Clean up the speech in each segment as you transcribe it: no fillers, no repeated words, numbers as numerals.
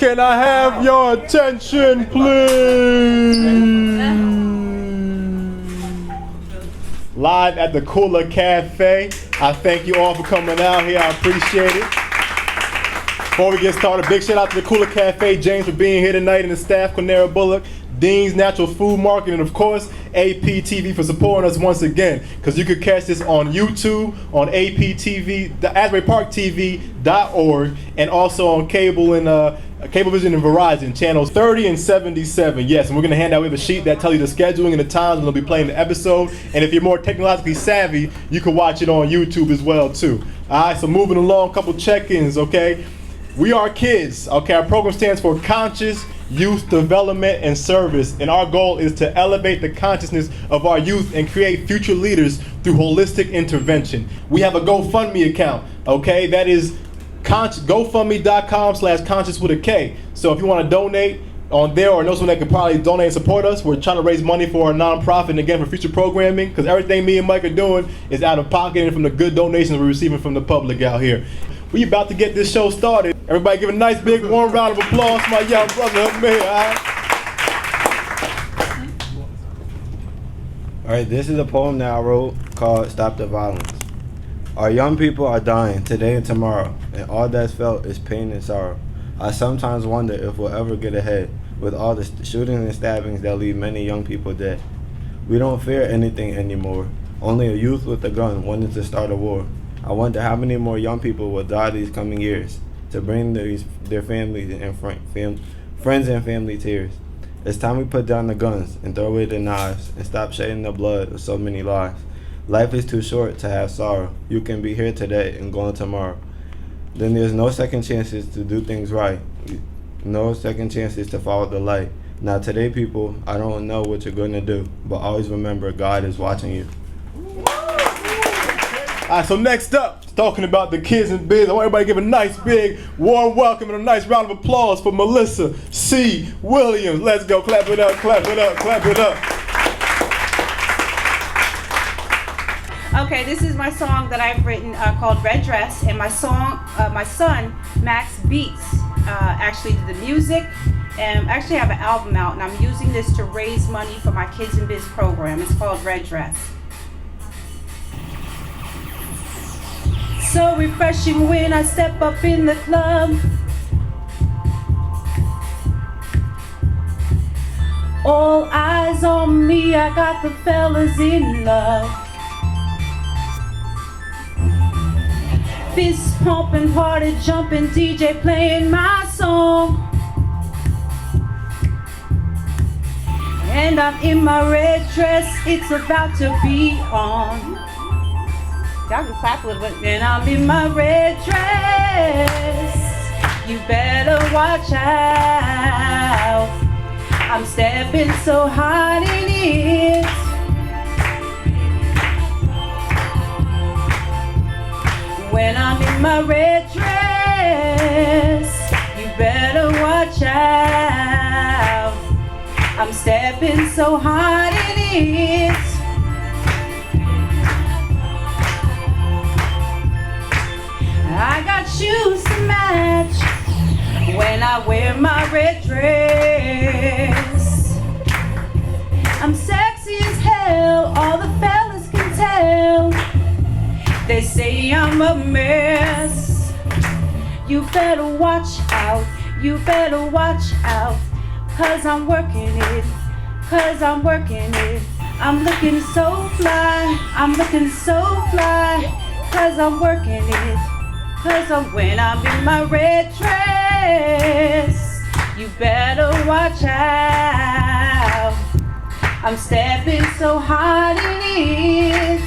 Can I have your attention, please? Live at the Kula Cafe. I thank you all for coming out here. I appreciate it. Before we get started, big shout out to the Kula Cafe, James, for being here tonight, and the staff, Cornera Bullock, Dean's Natural Food Market, and of course, APTV for supporting us once again. Because you could catch this on YouTube, on APTV, the AsburyParkTV.org, and also on cable and Cablevision and Verizon, channels 30 and 77. Yes, and we're going to hand out, we have a sheet that tells you the scheduling and the times when they'll be playing the episode. And if you're more technologically savvy, you can watch it on YouTube as well, too. All right, so moving along, a couple check-ins, okay? We are KIDS, okay? Our program stands for Conscious Youth Development and Service, and our goal is to elevate the consciousness of our youth and create future leaders through holistic intervention. We have a GoFundMe account, okay? That is GoFundMe.com/conscious with a K. So if you want to donate on there or know someone that could probably donate and support us, we're trying to raise money for our nonprofit and again for future programming, because everything me and Mike are doing is out of pocket and from the good donations we're receiving from the public out here. We about to get this show started. Everybody give a nice big warm round of applause to my young brother up here, all right? All right, this is a poem that I wrote called Stop the Violence. Our young people are dying today and tomorrow, and all that's felt is pain and sorrow. I sometimes wonder if we'll ever get ahead with all the shootings and stabbings that leave many young people dead. We don't fear anything anymore, only a youth with a gun wanting to start a war. I wonder how many more young people will die these coming years to bring their families and friends and family tears. It's time we put down the guns and throw away the knives and stop shedding the blood of so many lives. Life is too short to have sorrow. You can be here today and gone tomorrow. Then there's no second chances to do things right. No second chances to follow the light. Now today, people, I don't know what you're going to do, but always remember God is watching you. All right, so next up, talking about the kids in biz, I want everybody to give a nice big warm welcome and a nice round of applause for Melissa C. Williams. Let's go, clap it up, clap it up, clap it up. Okay, this is my song that I've written called Red Dress, and my son Max Beats actually did the music, and actually have an album out, and I'm using this to raise money for my Kids in Biz program. It's called Red Dress. So refreshing when I step up in the club. All eyes on me, I got the fellas in love. Fist pumping, party jumping, DJ playing my song. And I'm in my red dress, it's about to be on. Y'all can clap a little bit. And I'm in my red dress, you better watch out. I'm stepping so hot in it. When I'm in my red dress, you better watch out. I'm stepping so hard in it. I got shoes to match when I wear my red dress. I'm sexy as hell, all the fellas can tell. They say I'm a mess. You better watch out, you better watch out. 'Cause I'm working it, 'cause I'm working it. I'm looking so fly, I'm looking so fly. 'Cause I'm working it, 'cause when I'm in my red dress, you better watch out. I'm stepping so hard in it.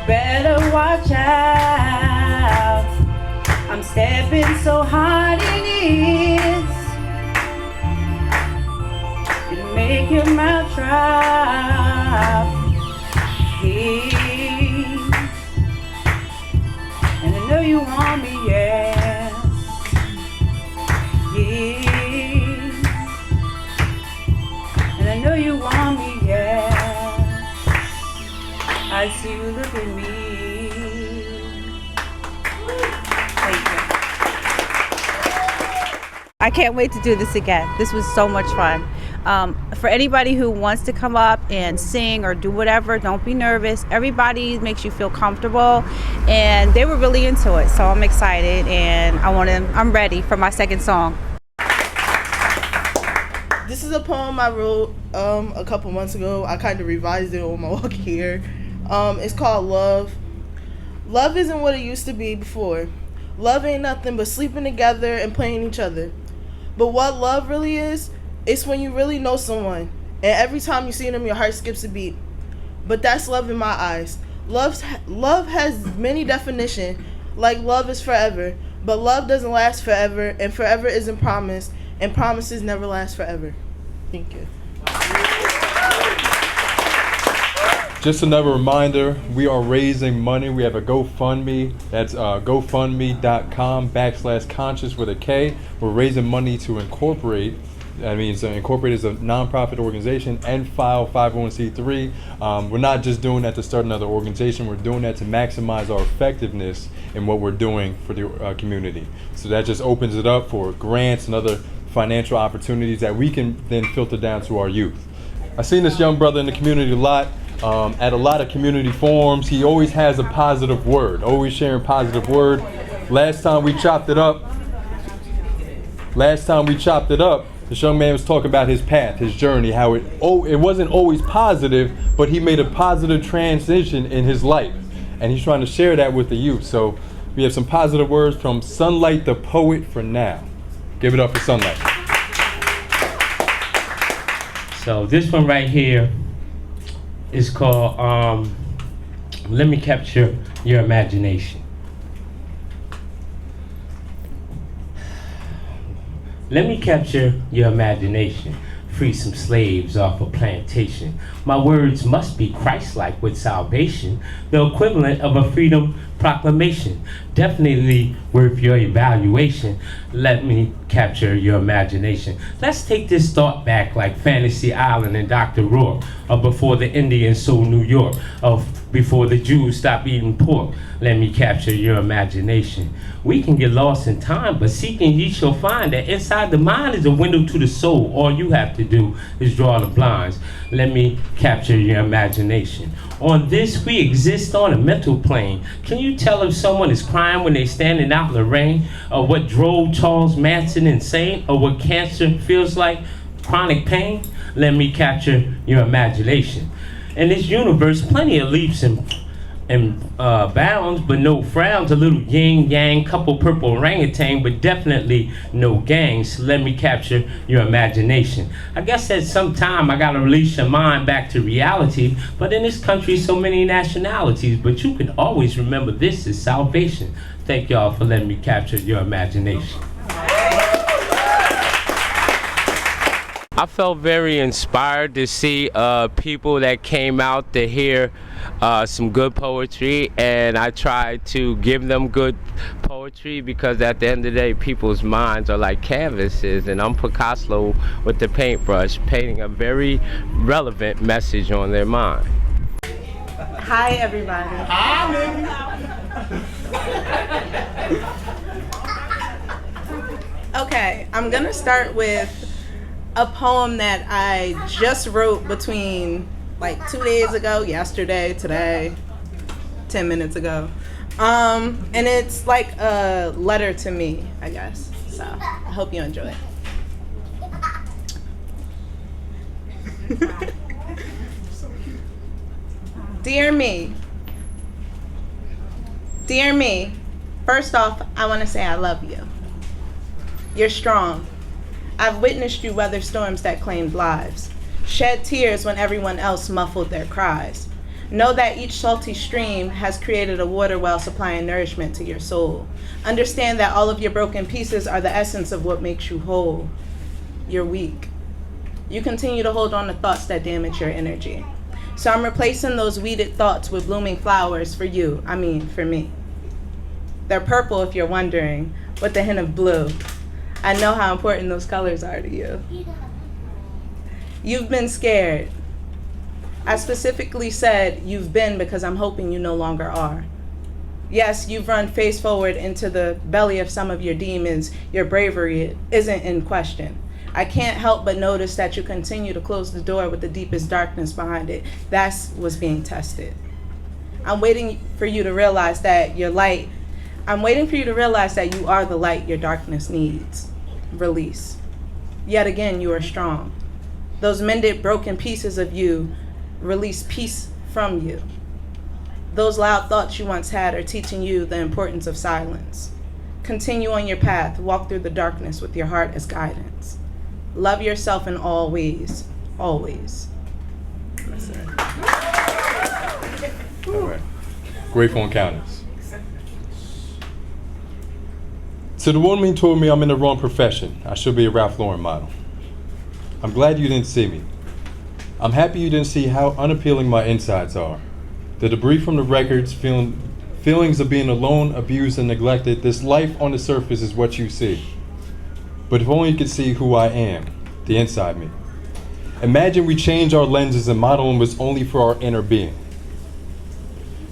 Better watch out. I'm stepping so hard in it. It'll make your mouth drop. Hey. And I know you want me, yes. Yes. And I know you want me, yes. I I see you look at me. Thank you. I can't wait to do this again. This was so much fun. For anybody who wants to come up and sing or do whatever, don't be nervous. Everybody makes you feel comfortable, and they were really into it. So I'm excited, and I'm ready for my second song. This is a poem I wrote a couple months ago. I kind of revised it on my walk here. It's called Love. Love isn't what it used to be before. Love ain't nothing but sleeping together and playing each other. But what love really is, it's when you really know someone, and every time you see them, your heart skips a beat. But that's love in my eyes. Love has many definitions, like love is forever, but love doesn't last forever, and forever isn't promised, and promises never last forever. Thank you. Just another reminder, we are raising money. We have a GoFundMe. That's gofundme.com/Konscious with a K. We're raising money to incorporate. That means incorporate is a nonprofit organization and file 501c3. We're not just doing that to start another organization. We're doing that to maximize our effectiveness in what we're doing for the community. So that just opens it up for grants and other financial opportunities that we can then filter down to our youth. I've seen this young brother in the community a lot. At a lot of community forums, he always has a positive word, always sharing positive word. Last time we chopped it up, this young man was talking about his path, his journey, how it wasn't always positive, but he made a positive transition in his life. And he's trying to share that with the youth. So we have some positive words from Sunlight the Poet for now. Give it up for Sunlight. So this one right here is called Let Me Capture Your Imagination. Let me capture your imagination, free some slaves off a plantation. My words must be Christ-like with salvation, the equivalent of a freedom proclamation, definitely worth your evaluation. Let me capture your imagination. Let's take this thought back like Fantasy Island and Dr. Rourke, or before the Indians sold New York, or before the Jews stopped eating pork. Let me capture your imagination. We can get lost in time, but seeking ye shall find that inside the mind is a window to the soul. All you have to do is draw the blinds. Let me capture your imagination. On this, we exist on a mental plane. Can you tell if someone is crying when they're standing out in the rain? Or what drove Charles Manson insane? Or what cancer feels like? Chronic pain? Let me capture your imagination. In this universe, plenty of leaps and bounds, but no frowns. A little yin yang, couple purple orangutan, but definitely no gangs. Let me capture your imagination. I guess at some time I gotta release your mind back to reality. But in this country, so many nationalities. But you can always remember this is salvation. Thank y'all for letting me capture your imagination. I felt very inspired to see people that came out to hear some good poetry, and I tried to give them good poetry because at the end of the day, people's minds are like canvases, and I'm Picasso with the paintbrush, painting a very relevant message on their mind. Hi, everybody. Okay, I'm gonna start with a poem that I just wrote between like 2 days ago, yesterday, today, 10 minutes ago. And it's like a letter to me, I guess. So I hope you enjoy it. Dear me. Dear me, first off, I want to say I love you. You're strong. I've witnessed you weather storms that claimed lives, shed tears when everyone else muffled their cries. Know that each salty stream has created a water well supplying nourishment to your soul. Understand that all of your broken pieces are the essence of what makes you whole. You're weak. You continue to hold on to thoughts that damage your energy. So I'm replacing those weeded thoughts with blooming flowers for you, for me. They're purple if you're wondering, with a hint of blue. I know how important those colors are to you. You've been scared. I specifically said you've been because I'm hoping you no longer are. Yes, you've run face forward into the belly of some of your demons. Your bravery isn't in question. I can't help but notice that you continue to close the door with the deepest darkness behind it. That's what's being tested. I'm waiting for you to realize that you're light. I'm waiting for you to realize that you are the light your darkness needs. Release. Yet again, you are strong. Those mended, broken pieces of you release peace from you. Those loud thoughts you once had are teaching you the importance of silence. Continue on your path. Walk through the darkness with your heart as guidance. Love yourself in all ways. Always. That's it. All right. Grateful Encounters. So the woman told me I'm in the wrong profession. I should be a Ralph Lauren model. I'm glad you didn't see me. I'm happy you didn't see how unappealing my insides are. The debris from the records, feelings of being alone, abused, and neglected. This life on the surface is what you see. But if only you could see who I am, the inside me. Imagine we change our lenses and modeling was only for our inner being.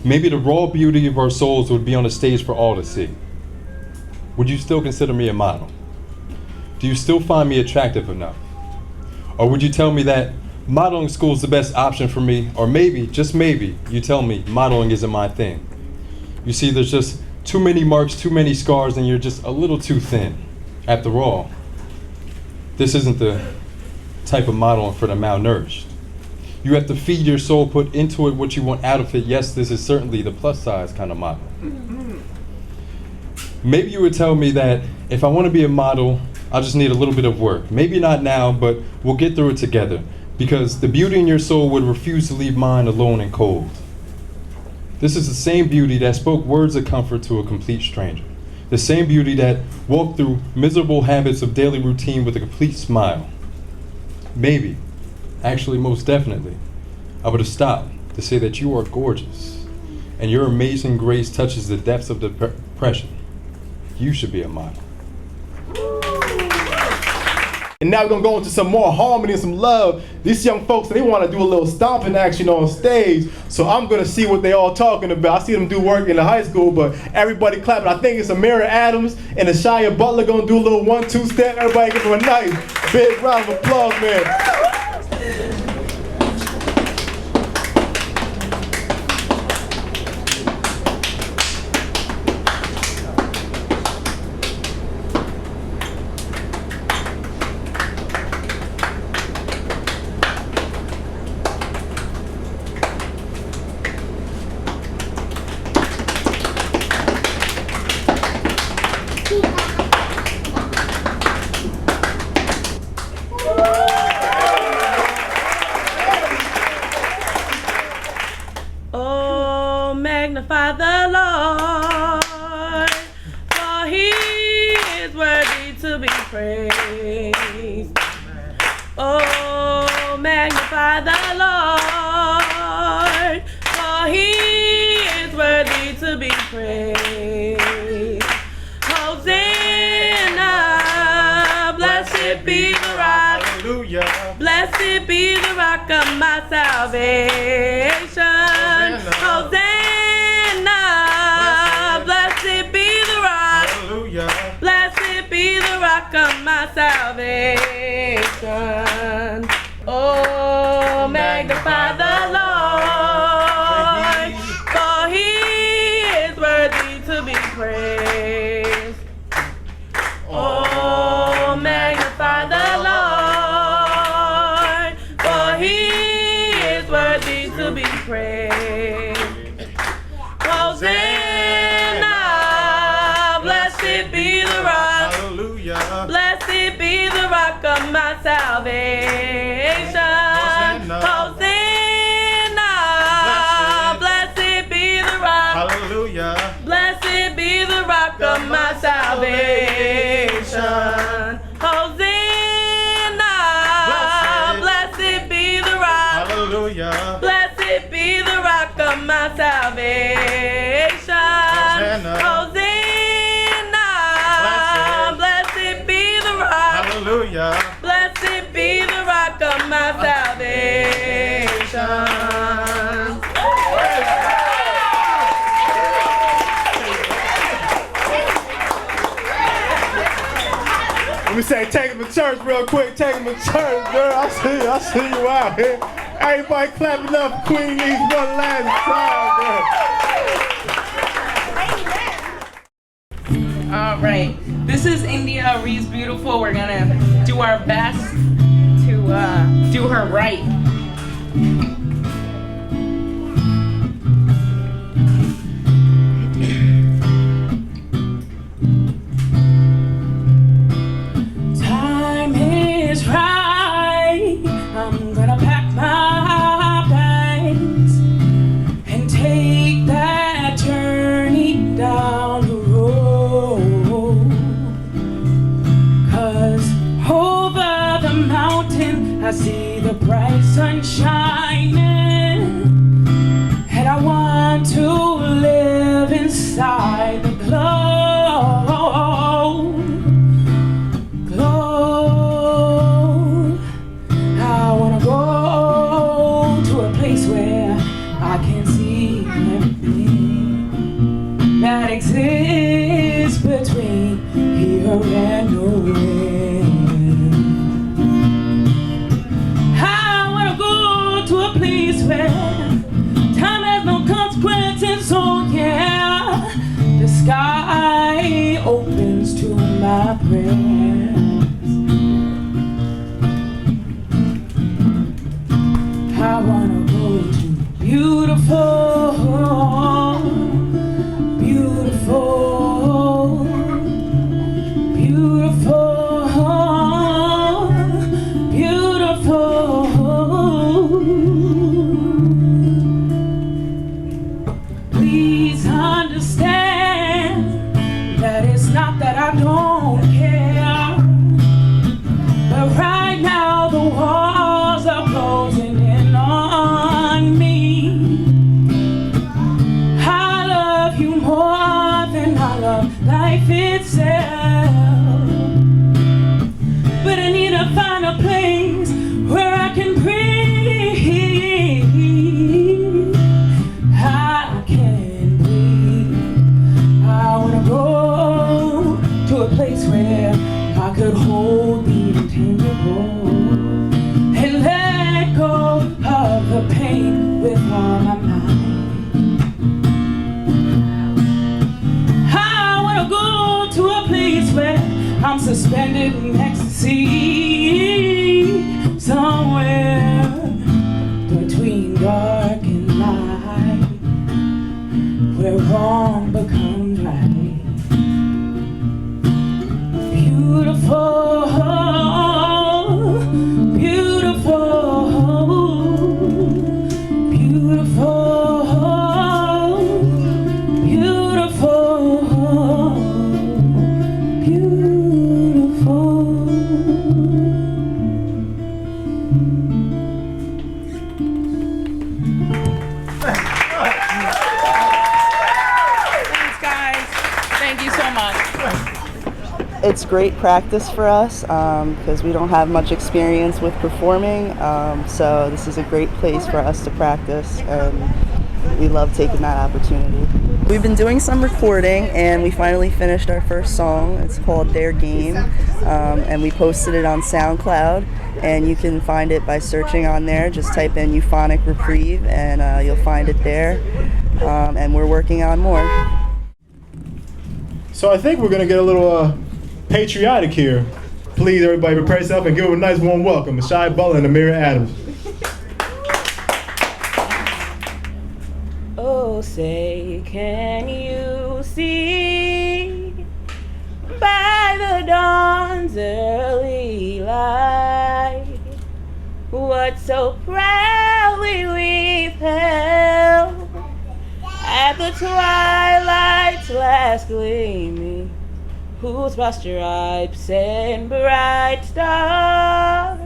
Maybe the raw beauty of our souls would be on the stage for all to see. Would you still consider me a model? Do you still find me attractive enough? Or would you tell me that modeling school is the best option for me? Or maybe, just maybe, you tell me modeling isn't my thing. You see, there's just too many marks, too many scars, and you're just a little too thin. After all, this isn't the type of modeling for the malnourished. You have to feed your soul, put into it what you want out of it. Yes, this is certainly the plus size kind of model. Maybe you would tell me that if I want to be a model, I'll just need a little bit of work. Maybe not now, but we'll get through it together. Because the beauty in your soul would refuse to leave mine alone and cold. This is the same beauty that spoke words of comfort to a complete stranger. The same beauty that walked through miserable habits of daily routine with a complete smile. Maybe, actually most definitely, I would have stopped to say that you are gorgeous and your amazing grace touches the depths of depression. You should be a model. And now we're gonna go into some more harmony and some love. These young folks, they wanna do a little stomping action on stage. So I'm gonna see what they all talking about. I see them do work in the high school, but everybody clapping. I think it's Amira Adams and Ashaya Butler gonna do a little 1-2 step. Everybody give them a nice big round of applause, man. Magnify the Lord, for he is worthy to be praised. Oh, magnify the Lord, for he is worthy to be praised. Hosanna, blessed be the rock. Hallelujah. Blessed be the rock of my salvation. Hosanna, blessed be the rock. Hallelujah. Blessed be the rock of my salvation. Oh, magnify the Lord, for he is worthy to be praised. Oh, magnify the Lord, for he is worthy to be praised. Hosanna, blessed be the rock. Hallelujah. Blessed be the rock of my salvation. Hosanna, blessed be the rock. Hallelujah. Blessed be the rock of my salvation. Hosanna, blessed be the rock. Hallelujah. Blessed be the rock of my salvation. Hosanna, blessed be the rock. Hallelujah. Blessed be the rock of my salvation. say, take him to church real quick. Take him to church, girl. I see you out here. Everybody clapping up for Queen Lee's one last time, girl. All right. This is India Reed's Beautiful. We're gonna do our best to do her right. Time is right. I'm gonna pack my bags and take that journey down the road. 'Cause over the mountain I see the bright sun shining, and I want to live inside the glow. I wanna go to a place where I can see everything that exists between here and nowhere. I wanna go to a place where time has no consequences, so yeah, the sky opens to my prayers. I wanna go to beautiful, beautiful, beautiful, beautiful. Please understand that it's not that I don't care, but right now the walls are closing in on me. I love you more than I love life itself, but I need to find a place where I can breathe. I can breathe. I wanna go to a place where I could hold the intangible and let go of the pain with all my mind. I wanna go to a place where I'm suspended in ecstasy, somewhere between dark and light, where wrong becomes right. Beautiful, beautiful, beautiful, beautiful, beautiful. Thanks, guys. Thank you so much. It's great practice for us because we don't have much experience with performing, so this is a great place for us to practice, and we love taking that opportunity. We've been doing some recording and we finally finished our first song. It's called Their Game, and we posted it on SoundCloud, and you can find it by searching on there. Just type in Euphonic Reprieve and you'll find it there, and we're working on more. So I think we're gonna get a little patriotic here. Please, everybody, prepare yourself and give them a nice warm welcome. Shai Butler and Amira Adams. Oh, say, can you see by the dawn's early light what so proudly we've held at the twilight's last gleaming, whose broad stripes and bright stars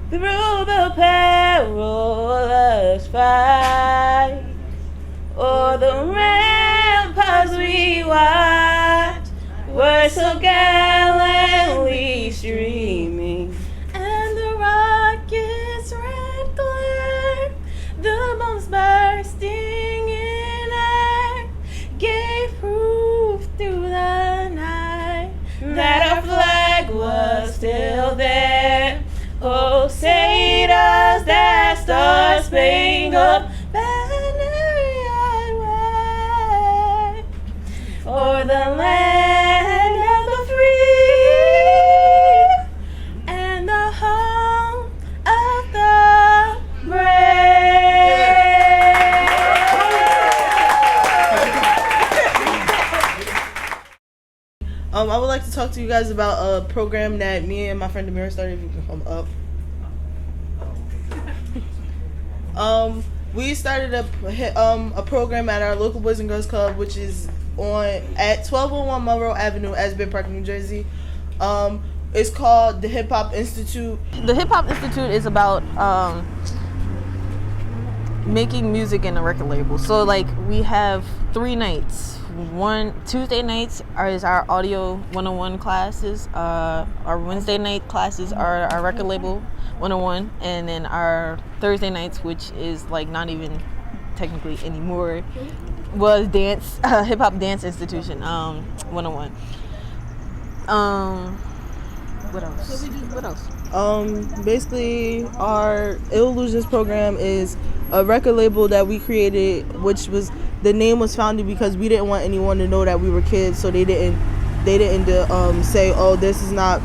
through the perilous fight o'er the ramparts we watched were so gallantly streaming, and the rocket's red glare, the bombs bursting in air, gave proof through the night that our flag was I would like to talk to you guys about a program that me and my friend Amira started. If you can come up. We started a program at our local Boys and Girls Club, which is at 1201 Monroe Avenue, Asbury Park, New Jersey. It's called the Hip Hop Institute. The Hip Hop Institute is about making music in a record label. So like we have 3 nights. Tuesday nights is our audio 101 classes. Our Wednesday night classes are our record label 101, and then our Thursday nights, which is like not even technically anymore, was dance, Hip Hop Dance Institution 101. What else? Basically, our Ill Illusions program is a record label that we created, which was, the name was founded because we didn't want anyone to know that we were kids, so they didn't say, oh, this is not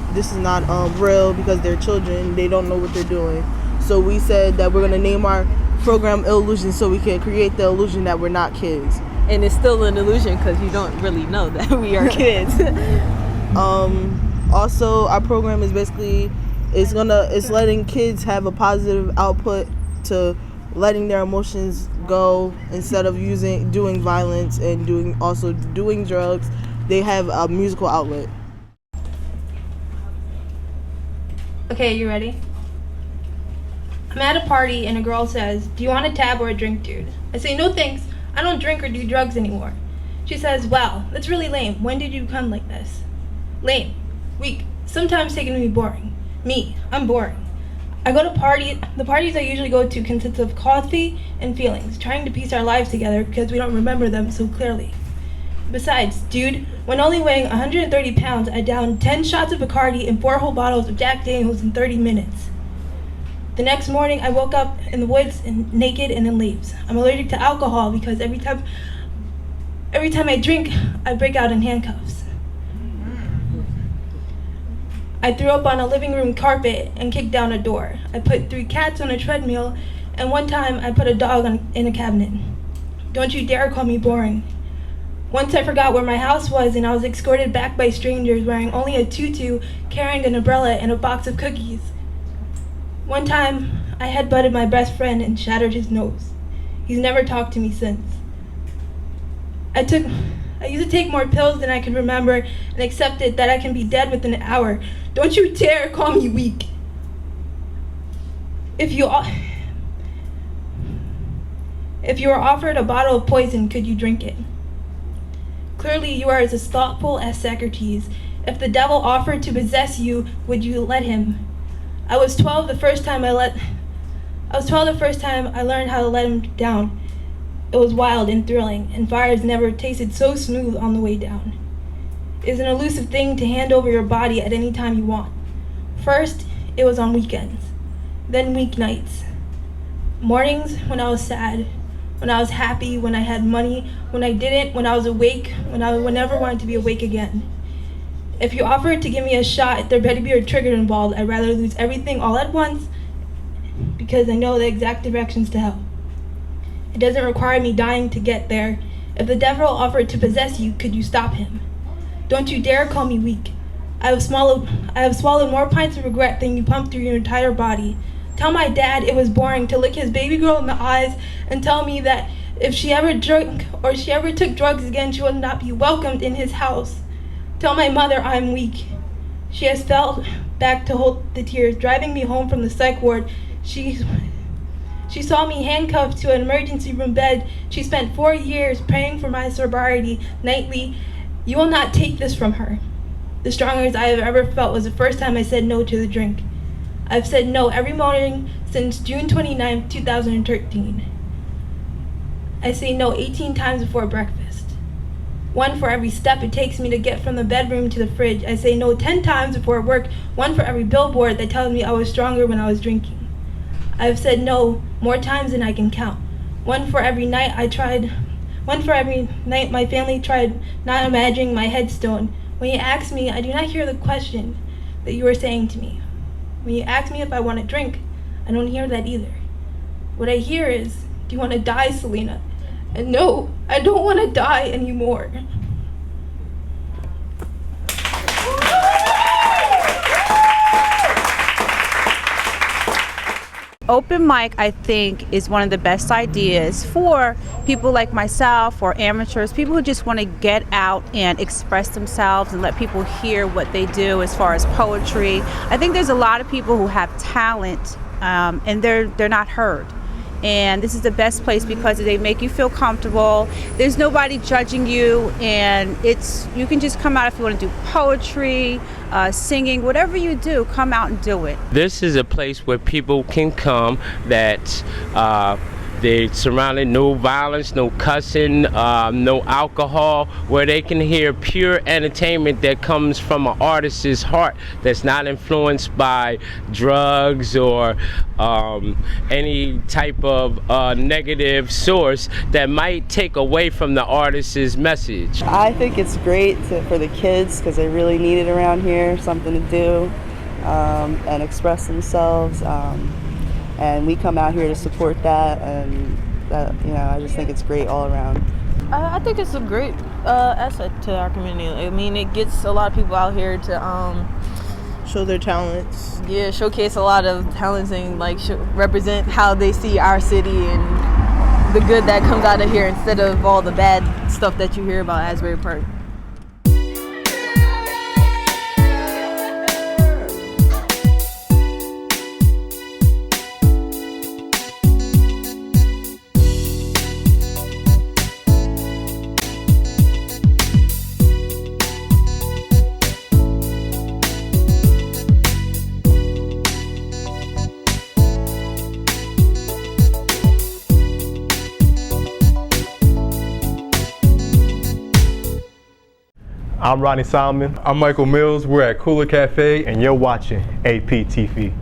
real, because they're children, they don't know what they're doing. So we said that we're gonna name our program Ill Illusions so we can create the illusion that we're not kids. And it's still an illusion because you don't really know that we are kids. Also, our program is basically it's letting kids have a positive output to letting their emotions go instead of doing violence and doing drugs. They have a musical outlet. Okay, you ready? I'm at a party and a girl says, "Do you want a tab or a drink, dude?" I say, "No thanks, I don't drink or do drugs anymore." She says, "Wow, that's really lame. When did you become like this?" Lame. Weak. Sometimes taken to be boring. Me, I'm boring. I go to parties. The parties I usually go to consist of coffee and feelings, trying to piece our lives together because we don't remember them so clearly. Besides, dude, when only weighing 130 pounds, I downed 10 shots of Bacardi and 4 whole bottles of Jack Daniels in 30 minutes. The next morning, I woke up in the woods and naked and in leaves. I'm allergic to alcohol because every time I drink, I break out in handcuffs. I threw up on a living room carpet and kicked down a door. I put 3 cats on a treadmill, and one time I put a dog in a cabinet. Don't you dare call me boring. Once I forgot where my house was and I was escorted back by strangers wearing only a tutu, carrying an umbrella and a box of cookies. One time, I headbutted my best friend and shattered his nose. He's never talked to me since. I used to take more pills than I could remember and accepted that I can be dead within an hour. Don't you dare call me weak. If you were offered a bottle of poison, could you drink it? Clearly you are as thoughtful as Socrates. If the devil offered to possess you, would you let him? I was 12 the first time I learned how to let him down. It was wild and thrilling, and fires never tasted so smooth on the way down. It is an elusive thing to hand over your body at any time you want. First, it was on weekends, then weeknights. Mornings when I was sad, when I was happy, when I had money, when I didn't, when I was awake, when I would never wanted to be awake again. If you offered to give me a shot, there better be a trigger involved. I'd rather lose everything all at once because I know the exact directions to hell. It doesn't require me dying to get there. If the devil offered to possess you, could you stop him? Don't you dare call me weak. I have swallowed more pints of regret than you pumped through your entire body. Tell my dad it was boring to look his baby girl in the eyes and tell me that if she ever drank or she ever took drugs again, she would not be welcomed in his house. Tell my mother I'm weak. She has fell back to hold the tears, driving me home from the psych ward. She saw me handcuffed to an emergency room bed. She spent 4 years praying for my sobriety nightly. You will not take this from her. The strongest I have ever felt was the first time I said no to the drink. I've said no every morning since June 29, 2013. I say no 18 times before breakfast. 1 for every step it takes me to get from the bedroom to the fridge. I say no 10 times before work. 1 for every billboard that tells me I was stronger when I was drinking. I've said no more times than I can count. 1 for every night my family tried not imagining my headstone. When you ask me, I do not hear the question that you are saying to me. When you ask me if I want to drink, I don't hear that either. What I hear is, do you want to die, Selena? And no, I don't want to die anymore. open mic, I think, is one of the best ideas for people like myself or amateurs, people who just want to get out and express themselves and let people hear what they do as far as poetry. I think there's a lot of people who have talent and they're not heard. And this is the best place because they make you feel comfortable. There's nobody judging you, and you can just come out if you want to do poetry, singing, whatever you do, come out and do it. This is a place where people can come that they're surrounded, no violence, no cussing, no alcohol, where they can hear pure entertainment that comes from an artist's heart that's not influenced by drugs or any type of negative source that might take away from the artist's message. I think it's great for the kids because they really need it around here, something to do and express themselves. And we come out here to support that, and I just think it's great all around. I think it's a great asset to our community. I mean, it gets a lot of people out here to show their talents. Yeah, showcase a lot of talents and represent how they see our city and the good that comes out of here instead of all the bad stuff that you hear about Asbury Park. I'm Ronnie Solomon. I'm Michael Mills. We're at Kula Cafe, and you're watching APTV.